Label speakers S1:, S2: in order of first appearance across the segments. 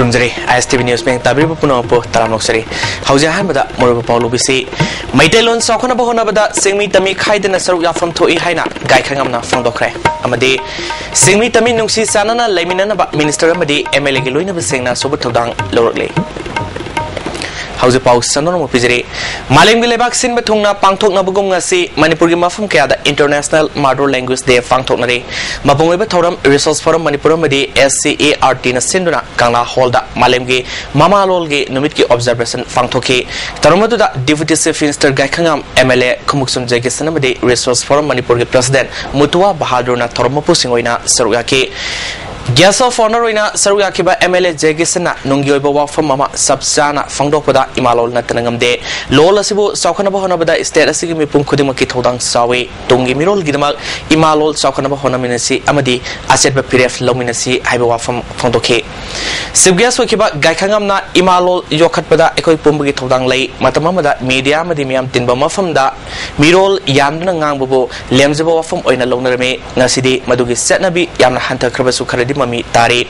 S1: खुरुमजरी ISTV news में ताबीर पुनःपो तरामोक्सरी हौजाहान बदा Morup Paulo BC मैटेलोन साखना बहोना बदा सिंगमी तमी खाइदना सरुक याफम थोई हाइना गायखांगमना फोंदोखरे अमदे सिंगमी तमी नुंगसी सानना लेमिनना मिनिस्टर अमदे MLA गे लोइना बसेंगना सोबु थौदांग लौरकले हौजे पाउ सनोन पिजरे मालेम लेबाक सिन बथुंगना पांगथोकना बगुंगासी मणिपुर की मफम कयादा इंटरनेशनल मदर लैंग्वेज डे पांगथोकनरे मबुंगैबा थौरम रिसोर्स फोरम मणिपुर मदि SCART न सिंदुना कांगला हॉल दा मालेम के मामालोल के नुमित की ऑब्जर्वेशन पांगथोके तरमदुदा deputy chief minister Gaikhangam MLA खमुकसुंजय के सनमदि रिसोर्स फोरम मणिपुर के प्रेसिडेंट मुतुवा बहादुरना थौरमपु सिंगोइना सरुयाके Guest of honor in a Saruyakiba MLA Jegisana, Nungyoba Wafama, Subsana, Fangdopada, Imalol Natanangam de, Lola Sibu, Sakanabahonabada, State Sigimi Punkudimaki Todang Sawe, Tungi Mirol Gidamal, Imalol, Sakanabahonaminasi, Amadi, Asset Piref, Lominasi, Ibawa from Fondoke. Sibgas Wakiba, Gaikangamna, Imalol, Yokatpada, Eko Pumbuki Todang Lay, Matamamada, Media Madimiam Tinbama from da, Mirol, Yandangambo, Lemzabo from Oina Lonerme, Nasidi, Madugi Setnabi, Yamna Hunter Krabasukari. Mami tari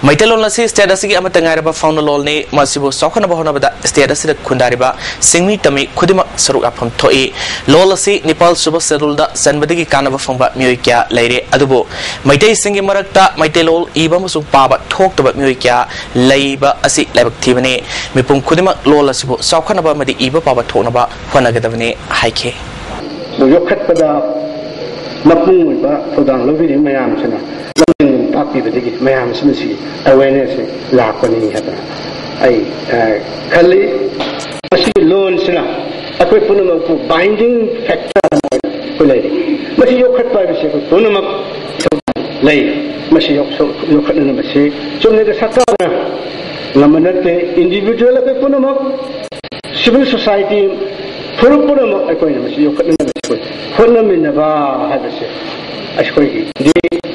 S1: Maitelon lasi status gi amatangariba found lolne masibo sokana bahona bada status de kundariba singmi tami khudima saruk apam thoi lolasi Nepal suba sedulda sanbadigi kanaba fongba myoikya leire adubo Maitei singi marakta Maitelol iba musung paba thoktoba myoikya leiba asi lebak thibane mipum khudima lolasibo sokana ba madi iba paba thonaba honagadavane haike
S2: yokhat pada napung ba todang lobi mayam chana Papi bagi mayam semisi awareness lakoni hata ai kali masih loan sila aku pun mampu binding factor boleh masih yokhat pai masih aku pun mampu lay masih yokhat ni masih cuma ni sakana ngamanate individual aku pun mampu civil society pun mampu aku ni masih yokhat ni masih pun mampu naba hadasnya aku ni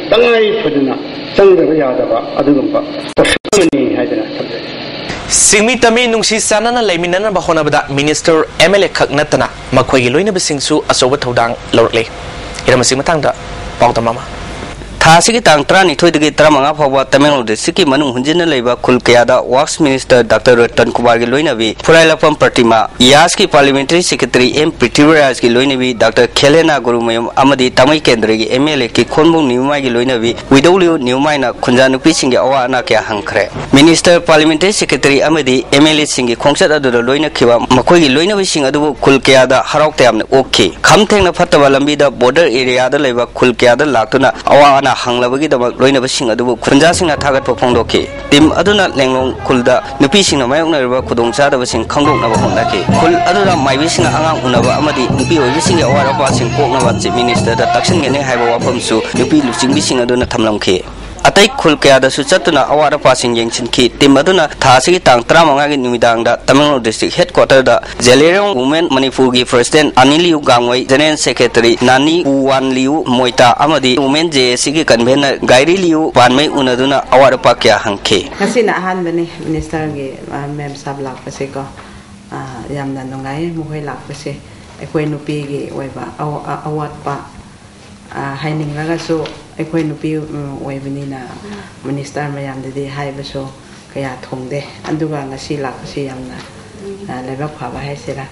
S2: Tangai faduna sangdaba yadaba adugumpa tasmani haidana sabde
S1: Singmi tami nungsi sanana leiminana bahonabada minister MLA khaknatana makhoi loina besingsu asoba thodang lorle iramasi matangda pawta mama Thasiki tang trani thoidagi tramanga phawa Tamil District manung hunjina leiba khulkayada Works Minister Dr. Ratan Kumar gi loinabi Phurailapam Pratima Yaski Parliamentary Secretary M Prithviraj gi loinabi Dr. Khelena Gurumayam amadi Tamai Kendra gi MLA ki Khonbung Niumai gi loinabi WW Niumai na Khunjanu Pising gi awa ana kya hangkhre Minister Parliamentary Secretary amadi MLA singi khongsat adu loina khiwa makhoi gi loinabi sing adu khulkayada haraukte amne okay khamthengna phattaba lambi da border area da leiba khulkayada laktuna awa Hanglabagi the Loina Sing Adu Kunjasing attack for Pondoke. Tim Aduna Langlong Kulda, Nupising a Mayona River Kudong was in Congo Navahonaki. Kul Aduna, my wishing Angang Unava Amadi, Nupi wishing a water passing Poknavati minister, the Taxing and Hava Wapamsu, Nupi losing wishing Aduna Tamlonke. Atai Kulkaya the Susatuna, our passing Yanksin Key, Timaduna, Tasi Tang Tramanga Numidang, Tamil District Headquarters, the Zelerian Women Manifugi President Aniliu Gangway, General Secretary Nani Uwan Liu Moita Amadi, Women JSC Convener, Gairi Liu, Panme Unaduna, our Pakia Hanke.
S3: Hasina Hanbani, Minister Mem Sablak Paseko, Yamna Nongai, Muhela Pase, Equenupigi, Weba, our pa, Haining Ragaso. Aku nupi webinina minister mayam de hai baso kaya thongde anduga ngasi lak si yamna lebak phaba hai sira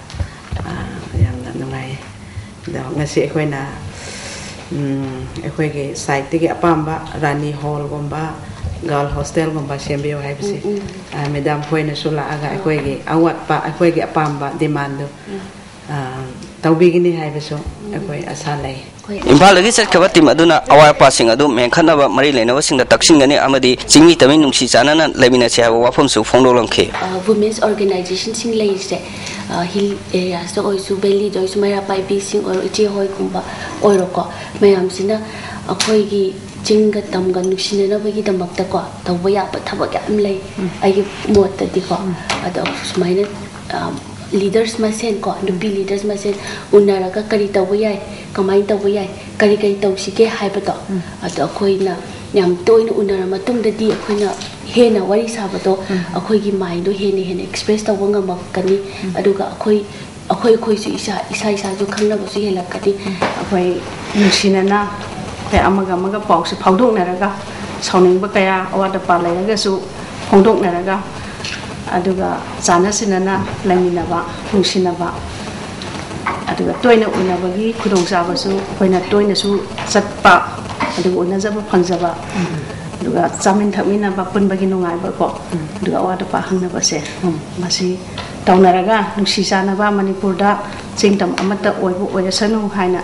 S3: yamna nungai da ngasi ekoina ekoige site ge apamba rani hall gomba girl hostel gomba sembio hai bisi madam khoina sula aga ekoige awat pa ekoige apamba demand tawbigini hai baso ekoi asalai
S1: Impal lagi set kabati maduna awal passing adu mengkhanaba mari lenawa singda taksingani amadi singmi tami nungsi sanana lemina sia wafam su phongdo langke
S4: women's organization sing leise hill areas to oisu belly joisu mara pai bi sing or ichi hoi kumba oiroko mayam sina akhoi gi jinga tamga nuksina na bagi damakta ko tawba ya pa thabak am lei ai mot ta di ko ado sumaina leaders masen ko nubi leaders masen unaraga kari tawai kamai tawai kari tawsike haibato ado akoina yam toina unara matung da di akoina hena wari sabato akoi gi mind do hena express tawanga makani aduga akoi su isa ju khangna ba su hela kati
S3: akoi nusinana te amaga pau se phaudok naraga sauning ba kaya awada pa lai ga su ꯐꯣꯡꯗꯣꯛꯅꯔꯒ ꯑꯗꯨꯒ ꯆꯥꯟꯅꯁꯤꯟꯅꯅ ꯂꯩꯃꯤꯟꯅꯕ ꯅꯨꯡꯁꯤꯅꯕ ꯑꯗꯨꯒ ꯇꯣꯏꯅ ꯎꯅꯕꯒꯤ ꯈꯨꯗꯣꯡꯆꯥꯕꯁꯨ ꯑꯩꯈꯣꯏꯅ ꯇꯣꯏꯅꯁꯨ ꯆꯠꯄ ꯑꯗꯨꯒ ꯎꯅꯖꯕ ꯐꯪꯖꯕ ꯑꯗꯨꯒ ꯆꯥꯃꯤꯟ ꯊꯛꯃꯤꯟꯅꯕ ꯄꯨꯟꯕꯒꯤ ꯅꯨꯡꯉꯥꯏꯕ ꯀꯣ ꯑꯗꯨꯒ ꯑꯋꯥꯠ ꯑꯄꯥ ꯍꯪꯅꯕꯁꯦ ꯃꯁꯤ ꯇꯧꯅꯔꯒ ꯅꯨꯡꯁꯤ ꯆꯥꯟꯅꯕ ꯃꯅꯤꯄꯨꯔꯗ ꯆꯤꯡꯗꯝ ꯑꯃꯠꯇ ꯑꯣꯏꯕ ꯑꯣꯏꯔꯁꯅꯨ ꯍꯥꯏꯅ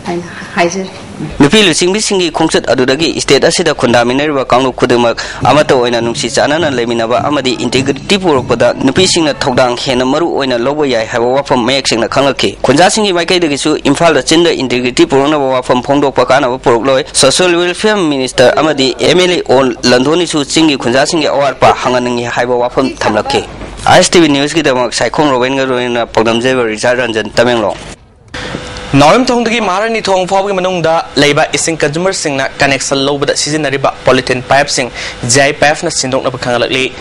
S3: ꯑꯩꯅ ꯍꯥꯏꯖꯔꯤ
S5: nupi lusingbisinggi khongchat adudagi state asida khundaminariba kanglu khudumak amata oina nungsi chanana leminaba amadi integrity puropada nupi singna thodang hena maru oina lobo yai haba wafam mayek singna khanglakhi khunja singi maikai dagisu imphal da chinda integrity puronaba wafam phongdok pakana ba purokloi social welfare minister amadi MLA on landhoni su chingi khunja singi awar pa hanganangi haiba wafam thamlakhi ISTV news ki damak saikhong roben ga roina pagdamjeba Richard Ranjan Tamenglong
S1: Norm thong dagi marani thong phawgi manungda leiba ising consumer singna connection lobada seasonariba polythene pipe sing JPF na sindokna bakhangalakli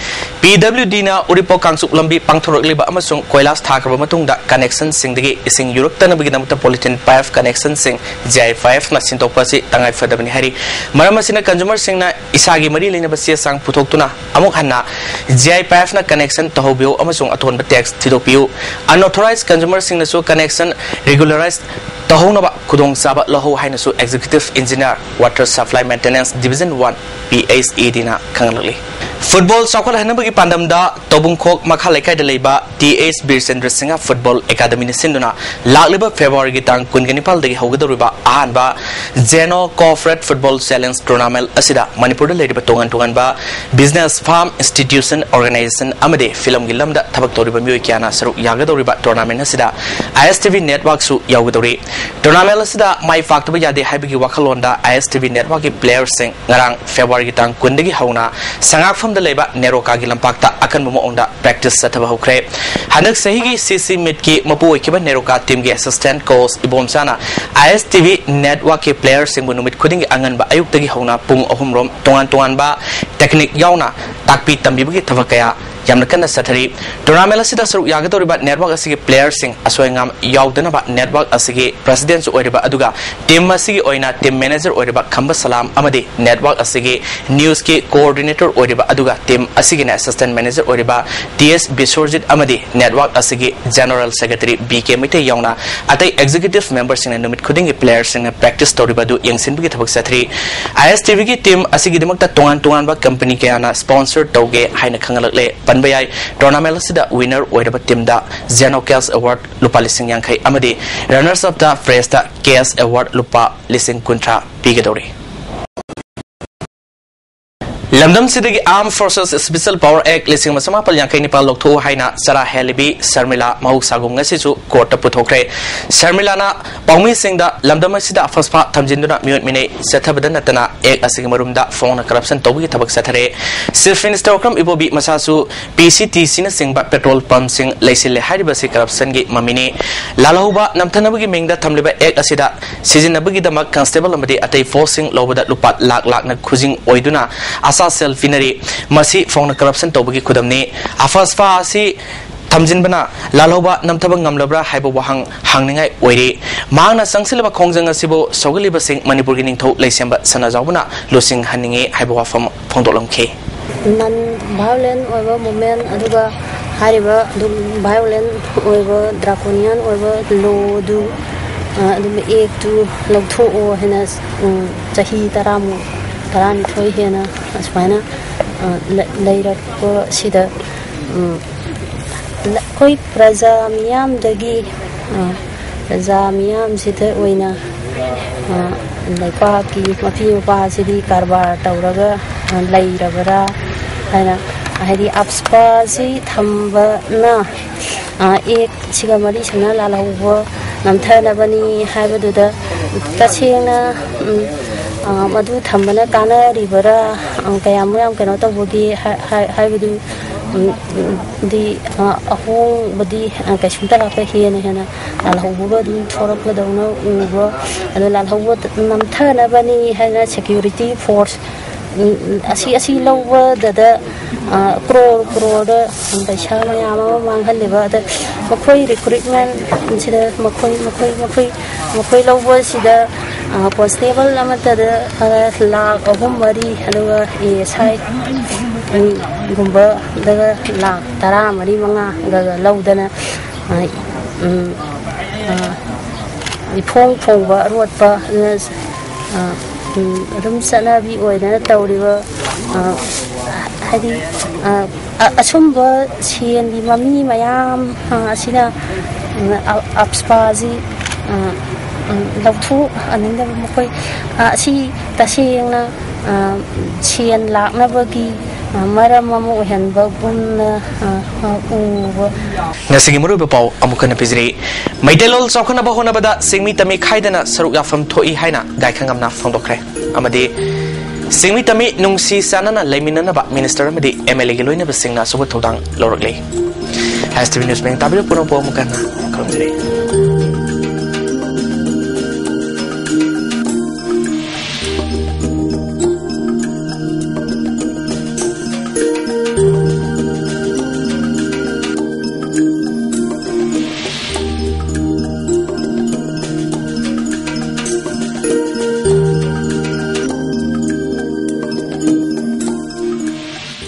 S1: PWD na uripo kangsup lambi pangthorokliba amasung koilas thakraba matungda connection sing dagi ising Europe tana biginamta polythene pipe connection sing JPF na sindokpa si tangai fadabani hari maramasina consumer singna isagi mari leinaba sia sang puthoktuna amuk hanna JPF na connection tahobio amasung athonba tax thidokpiu unauthorized consumer singna so connection regularized Tahonaba Kudong Saba Loho Hainasu Executive Engineer Water Supply Maintenance Division 1 PSED na Kangalali Football Soccer Hanabagi Pandamda Tobungkok Makhalekai de Leba TS Birsendra Singa Football Academy ni Sinduna Lagliba February Gitang Kunganipal de Hogadoriba Ahanba Zeno Corporate Football Challenge Tournament Asida Manipur de Lady Batongan ba Business Farm Institution Organization Amade Film Gilamda Tabaktoriba Muikiana Saru Yagadoriba Tournament Asida ISTV Network Su Yagadori Tournament Asida My Factor Yade Habigi Wakalonda ISTV Network Players Sing Ngarang February Gitang Kundagi Hauna Sangak from the Leba Neroka Gilampakta Akan Momonda practice Sataba Hokre Hanak Sahigi CC Mitki Mapu Kiba Neroka team assistant coach Ibomsana ISTV network players Simbunumit Kuding Angan ba Ayuk Tagi Hona Pung Ohumrom Tongan ba technique Yauna Takpi Tambibagi Tavakaya Yamnakan Satari Tournament Sida Sur Yagadoriba network asigi players sing Aswangam Yaudana network asigi presidents Oriba Aduga team Asigi Oina team manager Oriba Kamba Salam Amadi network asigi news ki coordinator Oriba Aduga team asigi assistant manager Oriba TS Bisorjit Amadi network asigi general secretary BK Mite Yauna Atai executive members in Numit Kuding players in practice Toriba du Yangsin Bigi Tabak Satri ISTV ki team asigi Dimakta Tongan ba company Kayana sponsor Toge Haina Kangalakle Panbayai tournament sida winner oiraba team da Zeno Cash Award lupa lising yangkai amadi runners up da phrase da Cash Award lupa lising kuntra pigadori Lamdam Sidigi Armed Forces Special Power Act lising masama pal yangkai nipal lokto haina Sarah Helibi Sharmila Mahuk Sagum ngasisu court puthokre Sharmila na Paumi Singh da Lamdam sida faspa thamjinduna miut mine sethabada natana ek asigi marumda phone corruption tobi thabak sathare Chief Minister Okram Ibobi Masasu PCTC na singba petrol pump sing laisile hariba si corruption gi mamine lalahuba namthanabagi mingda thamliba ek asida sizinabagi damak constable amadi atai forcing lobada lupat lak na khujing oiduna selfinary masi phone corruption tobagi khudamni afasfa si thamjinbana laloba namthaba ngamlabra haibo wahang hangningai oire mangna sangsilaba khongjang asibo sogaliba sing Manipur gi ningthau leisemba sanajawbuna losing haninge haibo wafam phongdolamkhe
S6: non violent over movement aduga hariba violent over draconian over law du adum ek tu logtho o hena chahi taramu tarani thoi hena asmana leirak ko sida koi praja miyam dagi praja miyam sida oina laipa ki mafi pa sidi karbar tauraga lairabara haina haidi apspa si thamba na ek sigamari sana lalahuwa namthana bani haibaduda tachena madu thambana kana ribara kayam yam kano tawgi haibadu di ahong badi kaishunta ka hena hena lalhuwa du thorak la dawna uwa lalhuwa namthana bani hana security force asi lawa da crore da paisa mayama manghaliba da makoi recruitment sida makoi lawa sida constable amatada lakh ahum mari aduga sai gumba daga lakh tara mari manga ga laudana phong phong ba rot pa rum sanabi oina tawriba hadi asumba sien di mami mayam asina apspazi lautu aninda mokoi si tasengna sien lakna bagi maram mamu hen bagunna uba
S1: ngasigi muru bapau amukana pizri maitelol sokhana bahona bada singmi tami khaidana saruk yafam thoi haina gaikhangamna phongdokre amadi singmi tami nungsi sanana leiminana ba minister amadi MLA gi loina basingna subu thodang lorokle ISTV news beng tabir puno po amukana khamjre